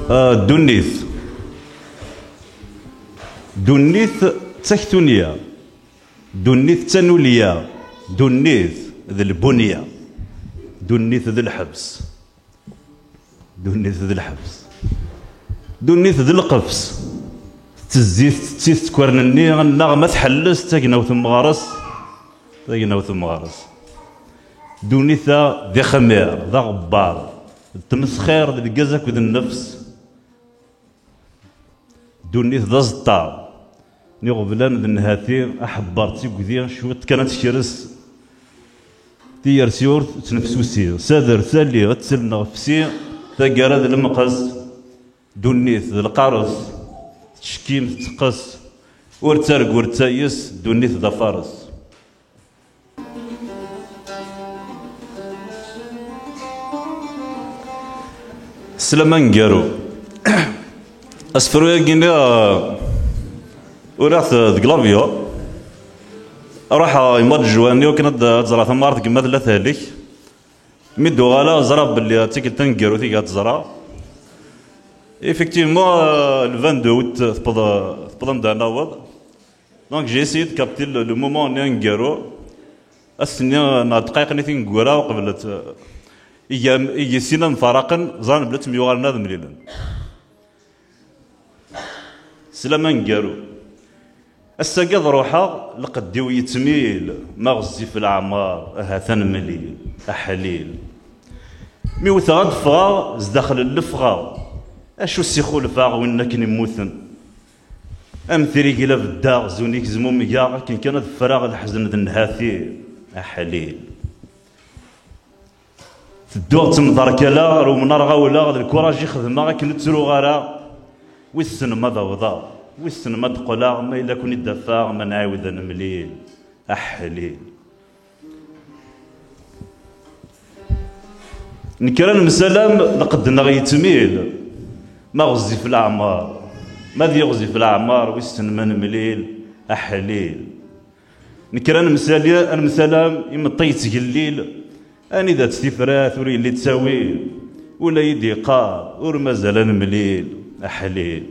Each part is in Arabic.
دونيث دونيث تكتونية، دونيث تنولية، دونيث ذي البنية، دونيث ذي الحبس، دونيث ذي الحبس، دونيث ذي القفص، تزيت تسيس تكورنني النغمة تحلس تاقنا وثمغارس، تاقنا وثمغارس، دونيث ذي خمير ذا غبار تمسخير ذي القزك وذي النفس، دونيث ذا زطار ني غبلان ذي النهاثير أحبارتي وكذي شوت كانت كرس تيار سيور تنفسوسي سادر سالي غتسلنا غفسي تاقارا ذي المقص، دونيث ذي القارص تشكيم تقص ورتارق ورتايس، دونيث ذا فارس. سلامان قارو اسفرو ياكيني ورحت دكلافيو راح يمر جواني وكانت تزرع ثمارت كما ثلاثة هذيك ميدو غالا زرا باللي تيكل تنقرو تيكا تزرع ايفيكتيفمون ال 22 اوت تبدا نبدا نوض دونك جي اسيي دو كابتي لو مومون ني نقرو السني دقائق ني تنقرا وقبل إيجي سينا مفارقا زان بلات ميوغالنا ذا مليلا سلاما نقارو الساقاض روحا لقديو يتميل ما غزي في الأعمار هاثان مليل أحليل ميوث غاد فغا زداخل اللفغا أشو السيخو الفاغ وينا كن يموثن أم ثريقي لا بالداغ زونيك زموم ياغ كن كانت فراغ الحزن ذا النهاثير أحليل تدوغ تمضركلا رو منار غاولا غد الكوراج يخدم كي نتسرو غارا ويسن ما ضوضا ويسن ما تقولا ما إلا كون يدفع ما نعاود نمليل أحليل نكران مسلام لقد نغي تميل ما غزي في الأعمار ما ذي يغزي في الأعمار ويسن ما نمليل أحليل نكران مسالي المسلام يمطيت قليل أني ذات تفرات وري اللي تساوي ولا يدي قار ور مازال نمليل أحليل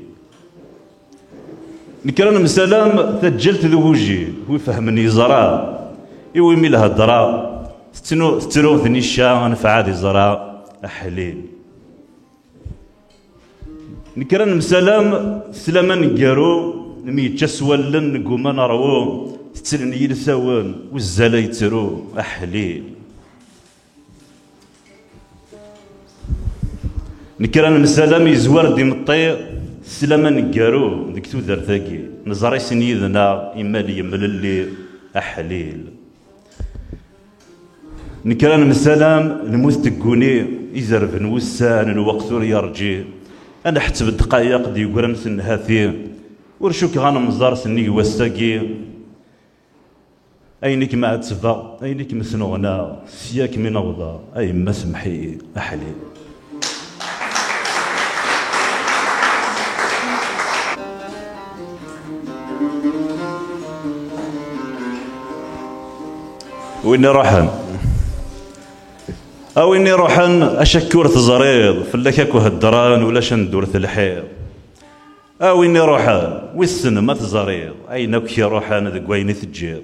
نكران مسلام تجلت ذوجي ويفهمني زرا يويمي لها الدرا تترو ذني الشا نفعادي زرا أحليل نكران مسلام سلاما نقارو نمي تشسولن نقوما نروو تتلن يلساون والزالا يترو أحليل نكران مسلام يزوار دي مطير سلاما نقارو ديك تودر ثاقي نزري سنيدنا إمالي يمللي أحليل نكران مسلام الموت تقوني يزرفن وسان الوقت يرجي أنا حتى بالدقايق دي يقرن سن هاثي ورشوك غانا مزار سني وساقي أينك ما تسفى أينك مسنوغنا سياك من أوضا أي ما سمحي أحليل وين روحن أويني روحن أشكور تزريض فلك أكو هالدران ولا شندور الحيض أويني روحن ويسن ما تزريض أينك يا روحن ذا قويني تجيض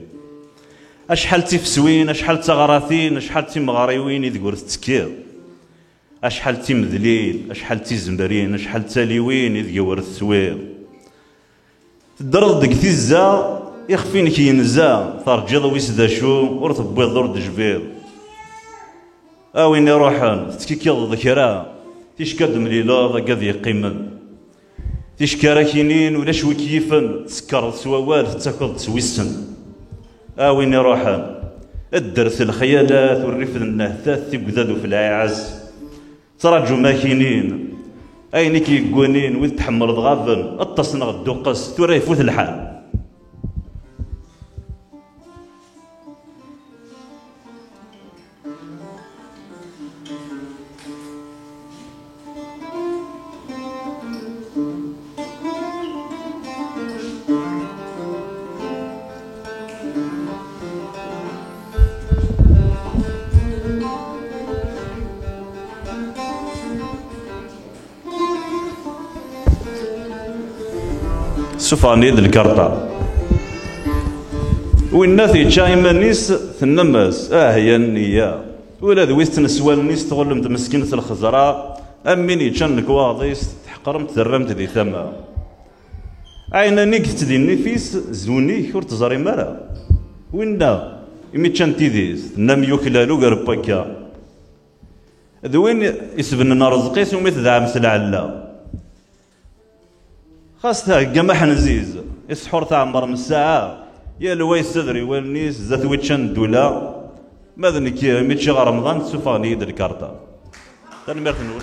أشحال تفسوين أشحال تغراثين أشحال تمغاريوين يذكر تسكير أشحال تمذليل أشحال تزمرين أشحال تاليوين يذكر السوير تدرض ديك تيزا يخفين كي ينزا ترجض ويسدا شو ورتبيض ورد جبيض أوين يروحن تكيكيض ذكرا تيشكاد مليلا ذاك ذي يقيمن تيشكارا كينين ولا شوي كيفن تسكر سووال تاكل تسويسن أوين يروحن الدرس الخيالات والرفد النهثات تبدادو في العاز تراجو ماكينين أين كي يقونين وين تحمل ضغافن اتصنغ الدقس تورا يفوت الحال سوفاني د الكارطة وإن تيتشا إيمانيس تنمس يا نيا ولا ذويس تنسوال نيس تغلمت مسكينة الخزراء أمين يتشان كواضيس تحقرمت ترمت ذي ثما عينا نيك تدي النفيس زوني كور تزاري مرا وإن إمي تشان تيديس نام يوكلالو غرباكا ذوين يسبن رزقيس ومي تدعم سلعلا خاصة قمح نزيز يسحور تعمر من الساعة يا لويس تدري والنيس ذات ويتشان دولا ماذا نكي ميتشي رمضان تسوفاني يد الكارطة تنميرت نقول